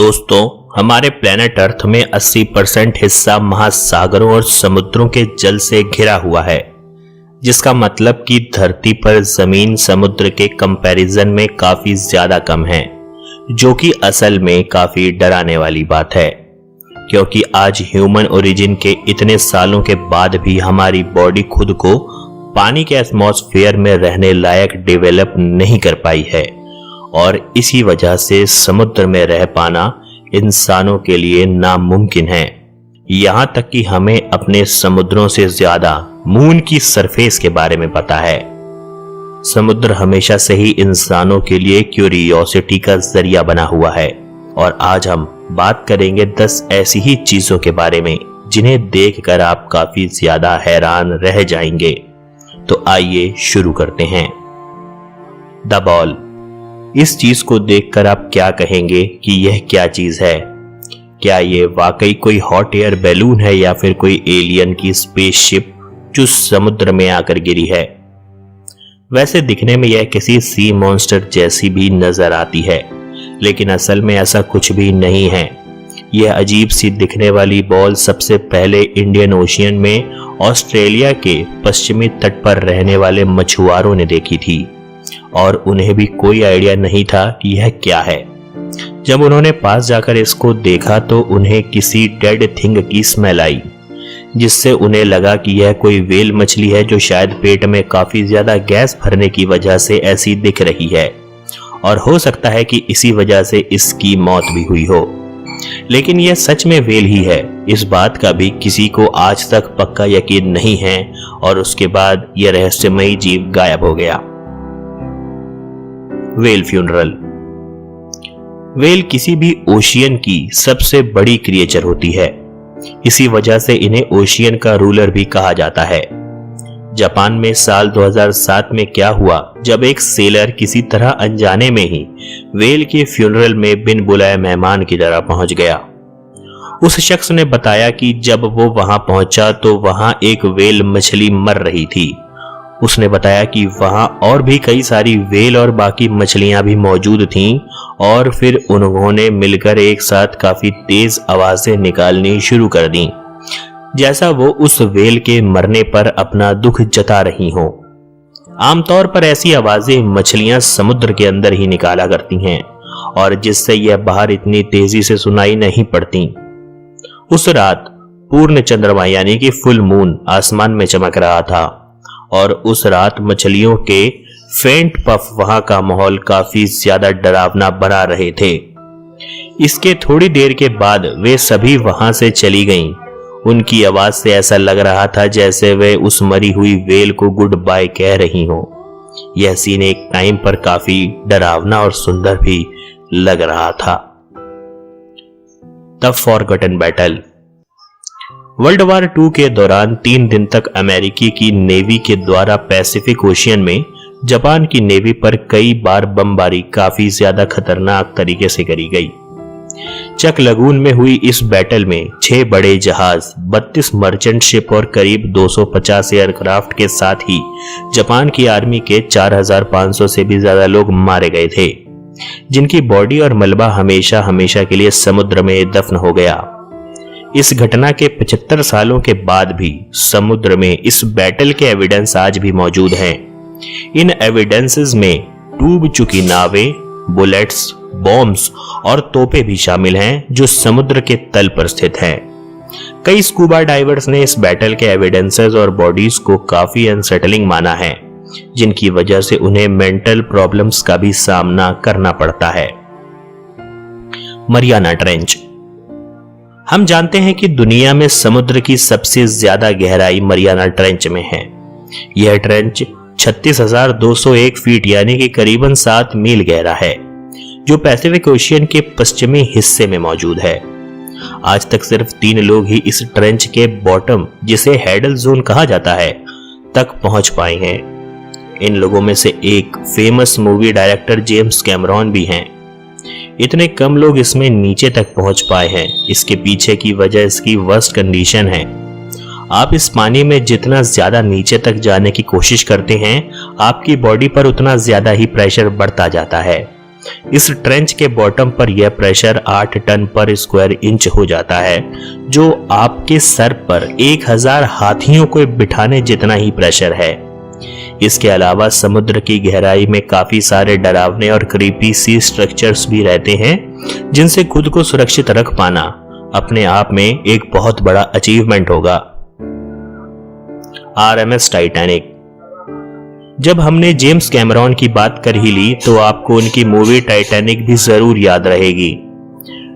दोस्तों, हमारे planet earth में 80% हिस्सा महासागरों और समुद्रों के जल से घिरा हुआ है, जिसका मतलब कि धरती पर जमीन समुद्र के कंपैरिजन में काफी ज्यादा कम है, जो कि असल में काफी डराने वाली बात है, क्योंकि आज ह्यूमन ओरिजिन के इतने सालों के बाद भी हमारी बॉडी खुद को पानी के एटमॉस्फेयर में रहने लायक डेवलप नहीं कर पाई है और इसी वजह से समुद्र में रह पाना इंसानों के लिए नामुमकिन है। यहां तक कि हमें अपने समुद्रों से ज्यादा मून की सरफेस के बारे में पता है। समुद्र हमेशा से ही इंसानों के लिए क्यूरियोसिटी का जरिया बना हुआ है और आज हम बात करेंगे 10 ऐसी ही चीजों के बारे में जिन्हें देखकर आप काफी ज्यादा हैरान रह जाएंगे। तो आइए शुरू करते हैं। The ball. इस चीज को देखकर आप क्या कहेंगे कि यह क्या चीज है? क्या यह वाकई कोई हॉट एयर बैलून है या फिर कोई एलियन की स्पेसशिप जो समुद्र में आकर गिरी है? वैसे दिखने में यह किसी सी मॉन्स्टर जैसी भी नजर आती है, लेकिन असल में ऐसा कुछ भी नहीं है। यह अजीब सी दिखने वाली बॉल सबसे पहले इंडियन ओशियन में ऑस्ट्रेलिया के पश्चिमी तट पर रहने वाले मछुआरों ने देखी थी और उन्हें भी कोई आइडिया नहीं था कि यह क्या है। जब उन्होंने पास जाकर इसको देखा तो उन्हें किसी डेड थिंग की स्मेल आई, जिससे उन्हें लगा कि यह कोई व्हेल मछली है जो शायद पेट में काफी ज्यादा गैस भरने की वजह से ऐसी दिख रही है और हो सकता है कि इसी वजह से इसकी मौत भी हुई हो। लेकिन यह सच में व्हेल ही है, इस बात का भी किसी को आज तक पक्का यकीन नहीं है और उसके बाद यह रहस्यमयी जीव गायब हो गया। Whale funeral. व्हेल किसी भी ओशियन की सबसे बड़ी क्रिएचर होती है, इसी वजह से इन्हें ओशियन का रूलर भी कहा जाता है। जापान में साल 2007 में क्या हुआ जब एक सेलर किसी तरह अनजाने में ही व्हेल के फ्यूनरल में बिन बुलाए मेहमान की तरह पहुंच गया। उस शख्स ने बताया कि जब वो वहां पहुंचा तो वहां एक व्हेल मछली मर रही थी। उसने बताया कि वहां और भी कई सारी व्हेल और बाकी मछलियां भी मौजूद थीं और फिर उन्होंने मिलकर एक साथ काफी तेज आवाजें निकालनी शुरू कर दी, जैसा वो उस व्हेल के मरने पर अपना दुख जता रही हो। आमतौर पर ऐसी आवाजें मछलियां समुद्र के अंदर ही निकाला करती हैं और जिससे यह बाहर इतनी तेजी से सुनाई नहीं पड़ती। उस रात पूर्ण चंद्रमा यानी कि फुल मून आसमान में चमक रहा था और उस रात मछलियों के फेंट पफ वहां का माहौल काफी ज्यादा डरावना बना रहे थे। इसके थोड़ी देर के बाद वे सभी वहां से चली गईं। उनकी आवाज से ऐसा लग रहा था जैसे वे उस मरी हुई व्हेल को गुड बाय कह रही हों। यह सीन एक टाइम पर काफी डरावना और सुंदर भी लग रहा था। The forgotten battle. World war 2 के दौरान 3 दिन तक अमेरिकी की नेवी के द्वारा पैसिफिक ओशियन में जापान की नेवी पर कई बार बमबारी काफी ज्यादा खतरनाक तरीके से करी गई। चक लगून में हुई इस बैटल में 6 बड़े जहाज, 32 मर्चेंट शिप और करीब 250 एयरक्राफ्ट के साथ ही जापान की आर्मी के 4500 से भी ज्यादा लोग मारे गए थे, जिनकी बॉडी और मलबा हमेशा हमेशा के लिए समुद्र में दफन हो गया। इस घटना के 75 सालों के बाद भी समुद्र में इस बैटल के एविडेंस आज भी मौजूद हैं। इन एविडेंसेस में डूब चुकी नावें, बुलेट्स, बॉम्ब्स और तोपें भी शामिल हैं जो समुद्र के तल पर स्थित हैं। कई स्कूबा डाइवर्स ने इस बैटल के एविडेंसेस और बॉडीज को काफी अनसेटलिंग माना है, जिनकी वजह से उन्हें मेंटल प्रॉब्लम्स का भी सामना करना पड़ता है। Mariana trench. हम जानते हैं कि दुनिया में समुद्र की सबसे ज्यादा गहराई मरियाना ट्रेंच में है। यह ट्रेंच 36,201 फीट यानी कि करीबन 7 मील गहरा है, जो पैसिफिक ओशियन के पश्चिमी हिस्से में मौजूद है। आज तक सिर्फ 3 लोग ही इस ट्रेंच के बॉटम, जिसे हैडल जोन कहा जाता है, तक पहुंच पाए हैं। इन लोगों में से एक famous movie director James Cameron भी हैं। इतने कम लोग इसमें नीचे तक पहुंच पाए हैं। इसके पीछे की वजह इसकी वर्स्ट कंडीशन है। आप इस पानी में जितना ज्यादा नीचे तक जाने की कोशिश करते हैं, आपकी बॉडी पर उतना ज्यादा ही प्रेशर बढ़ता जाता है इस ट्रेंच के बॉटम पर यह प्रेशर 8 टन पर स्क्वायर इंच हो जाता है, जो आपके सर पर 1000 हाथियों को बिठाने जितना ही प्रेशर है। इसके अलावा समुद्र की गहराई में काफी सारे डरावने और क्रीपी सी स्ट्रक्चर्स भी रहते हैं, जिनसे खुद को सुरक्षित रख पाना अपने आप में एक बहुत बड़ा अचीवमेंट होगा। RMS Titanic. जब हमने जेम्स कैमरॉन की बात कर ही ली तो आपको उनकी मूवी टाइटैनिक भी जरूर याद रहेगी।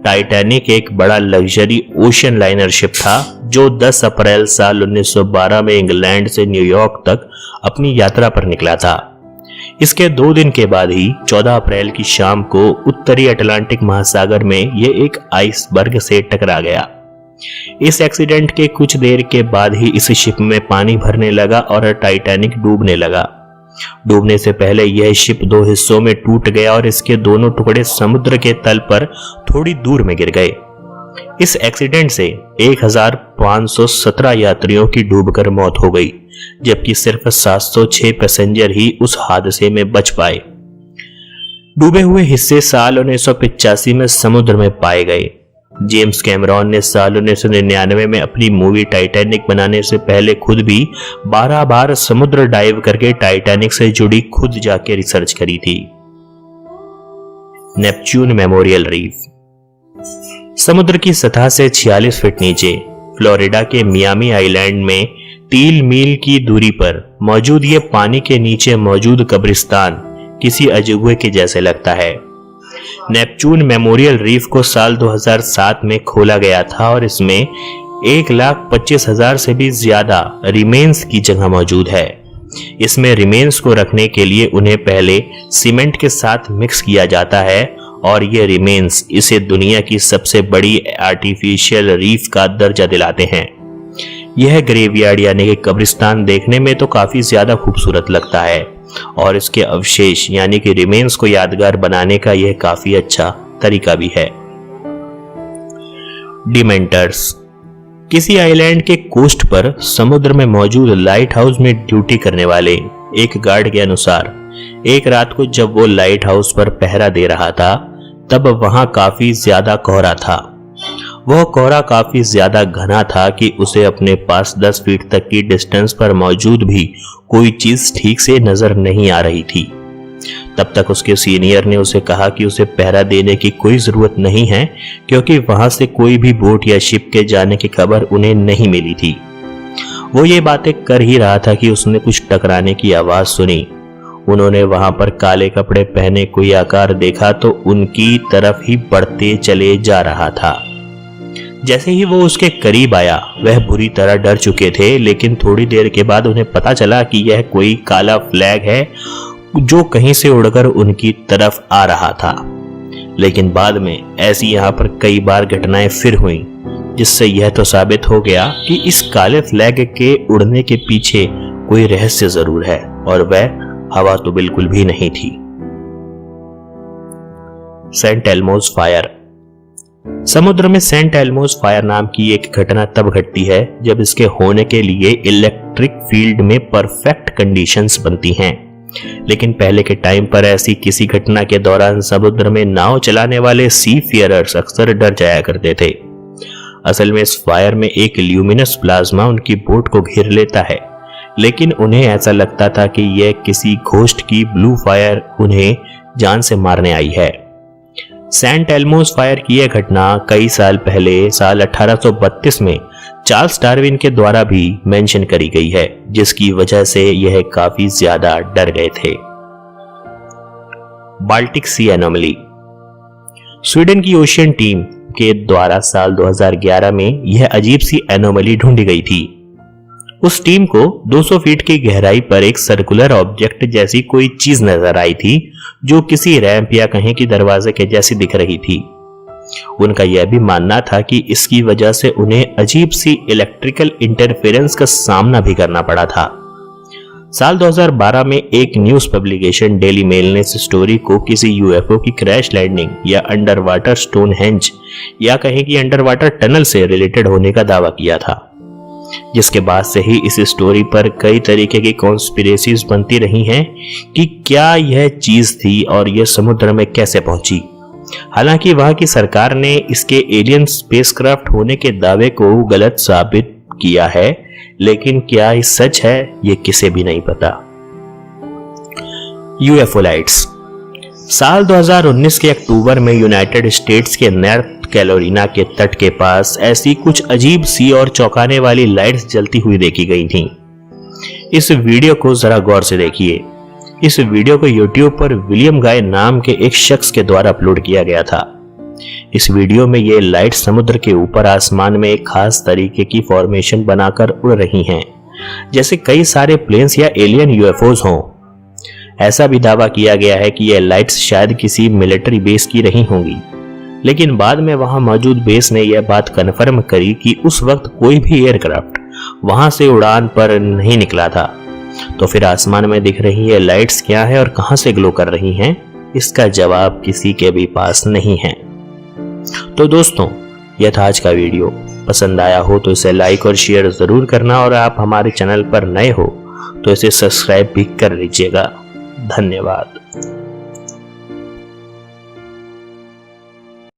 टाइटैनिक एक बड़ा लग्जरी ओशन लाइनर शिप था जो 10 अप्रैल साल 1912 में इंग्लैंड से न्यूयॉर्क तक अपनी यात्रा पर निकला था। इसके 2 दिन के बाद ही 14 अप्रैल की शाम को उत्तरी अटलांटिक महासागर में यह एक आइसबर्ग से टकरा गया। इस एक्सीडेंट के कुछ देर के बाद ही इस शिप में पानी भरने लगा और टाइटैनिक डूबने लगा। डूबने से पहले यह शिप 2 हिस्सों में टूट गया और इसके दोनों टुकड़े समुद्र के तल पर थोड़ी दूर में गिर गए। इस एक्सीडेंट से 1517 यात्रियों की डूबकर मौत हो गई, जबकि सिर्फ 706 पैसेंजर ही उस हादसे में बच पाए। डूबे हुए हिस्से साल 1985 में समुद्र में पाए गए। जेम्स कैमरॉन ने साल 1999 में अपनी मूवी टाइटैनिक बनाने से पहले खुद भी 12 बार समुद्र डाइव करके टाइटैनिक से जुड़ी खुद जाके रिसर्च करी थी। Neptune memorial reef. समुद्र की सतह से 46 फीट नीचे फ्लोरिडा के मियामी आइलैंड में 3 मील की दूरी पर मौजूद ये पानी के नीचे मौजूद कब्रिस्तान किसी अजूबे के जैसे लगता है। नेपच्यून मेमोरियल रीफ को साल 2007 में खोला गया था और इसमें 1,25,000 से भी ज्यादा रिमेन्स की जगह मौजूद है। इसमें रिमेन्स को रखने के लिए उन्हें पहले सीमेंट के साथ मिक्स किया जाता है और ये रिमेन्स इसे दुनिया की सबसे बड़ी आर्टिफिशियल रीफ का दर्जा दिलाते हैं। यह ग्रेवयार्ड यानी कि कब्रिस्तान देखने में तो काफी ज्यादा खूबसूरत लगता है और इसके अवशेष यानी कि रिमेन्स को यादगार बनाने का यह काफी अच्छा तरीका भी है। डिमेंटर्स। किसी आइलैंड के कोस्ट पर समुद्र में मौजूद लाइट हाउस में ड्यूटी करने वाले एक गार्ड के अनुसार एक रात को जब वो लाइट हाउस पर पहरा दे रहा था तब वहां काफी ज्यादा कोहरा था। वह कोहरा काफी ज्यादा घना था कि उसे अपने पास 10 फीट तक की डिस्टेंस पर मौजूद भी कोई चीज ठीक से नजर नहीं आ रही थी। तब तक उसके सीनियर ने उसे कहा कि उसे पहरा देने की कोई जरूरत नहीं है क्योंकि वहां से कोई भी बोट या शिप के जाने की खबर उन्हें नहीं मिली थी। वो ये बातें कर ही रहा था कि उसने कुछ टकराने की आवाज सुनी। उन्होंने वहां पर काले कपड़े पहने कोई आकार देखा तो उनकी तरफ ही बढ़ते चले जा रहा था। जैसे ही वो उसके करीब आया वह बुरी तरह डर चुके थे, लेकिन थोड़ी देर के बाद उन्हें पता चला कि यह कोई काला फ्लैग है जो कहीं से उड़कर उनकी तरफ आ रहा था। लेकिन बाद में ऐसी यहाँ पर कई बार घटनाएं फिर हुई जिससे यह तो साबित हो गया कि इस काले फ्लैग के उड़ने के पीछे कोई रहस्य जरूर है और वह हवा तो बिल्कुल भी नहीं थी। Saint Elmo's fire. समुद्र में सेंट एल्मोज फायर नाम की एक घटना तब घटती है जब इसके होने के लिए इलेक्ट्रिक फील्ड में परफेक्ट कंडीशंस बनती हैं। लेकिन पहले के टाइम पर ऐसी किसी घटना के दौरान समुद्र में नाव चलाने वाले सी फेयरर्स अक्सर डर जाया करते थे। असल में इस फायर में एक ल्यूमिनस प्लाज्मा उनकी बोट को घेर लेता है, लेकिन उन्हें ऐसा लगता था कि यह किसी घोस्ट की ब्लू फायर उन्हें जान से मारने आई है। सेंट एल्मोज फायर की यह घटना कई साल पहले साल 1832 में चार्ल्स डार्विन के द्वारा भी मेंशन करी गई है, जिसकी वजह से यह काफी ज्यादा डर गए थे। बाल्टिक सी एनोमली। स्वीडन की ओशियन टीम के द्वारा साल 2011 में यह अजीब सी एनोमली ढूंढी गई थी। उस टीम को 200 फीट की गहराई पर एक सर्कुलर ऑब्जेक्ट जैसी कोई चीज नजर आई थी जो किसी रैंप या कहीं की दरवाजे के जैसी दिख रही थी। उनका यह भी मानना था कि इसकी वजह से उन्हें अजीब सी इलेक्ट्रिकल इंटरफेरेंस का सामना भी करना पड़ा था। साल 2012 में एक न्यूज पब्लिकेशन डेली मेल ने इस स्टोरी को किसी यूएफओ की क्रैश लैंडिंग या अंडर वाटर स्टोनहेंज या कहीं की अंडर वाटर टनल से रिलेटेड होने का दावा किया था। जिसके बाद से ही इस स्टोरी पर कई तरीके की कॉन्स्पिरेसीज बनती रही हैं कि क्या यह चीज थी और यह समुद्र में कैसे पहुंची। हालांकि वहां की सरकार ने इसके एलियन स्पेसक्राफ्ट होने के दावे को गलत साबित किया है, लेकिन क्या ये सच है ये किसे भी नहीं पता। UFO lights. साल 2019 के अक्टूबर में यूनाइटेड स्टेट्स के नॉर्थ कैरोलिना के तट के पास ऐसी कुछ अजीब सी और चौंकाने वाली लाइट्स जलती हुई देखी गई थीं। इस वीडियो को जरा गौर से देखिए। इस वीडियो को YouTube पर विलियम गाय नाम के एक शख्स के द्वारा अपलोड किया गया था। इस वीडियो में ये लाइट समुद्र के ऊपर आसमान में एक खास तरीके की फॉर्मेशन बनाकर उड़ रही हैं, जैसे कई सारे प्लेन्स या एलियन यूएफओज हों। ऐसा भी दावा किया गया है कि यह लाइट्स शायद किसी मिलिट्री बेस की रही होंगी, लेकिन बाद में वहां मौजूद बेस ने यह बात कन्फर्म करी कि उस वक्त कोई भी एयरक्राफ्ट वहां से उड़ान पर नहीं निकला था। तो फिर आसमान में दिख रही ये लाइट्स क्या है और कहां से ग्लो कर रही हैं, इसका जवाब किसी के भी पास नहीं है। तो दोस्तों, यह था आज का वीडियो। पसंद आया हो तो इसे लाइक और शेयर जरूर करना, और आप हमारे चैनल पर नए हो तो इसे सब्सक्राइब भी कर लीजिएगा। धन्यवाद।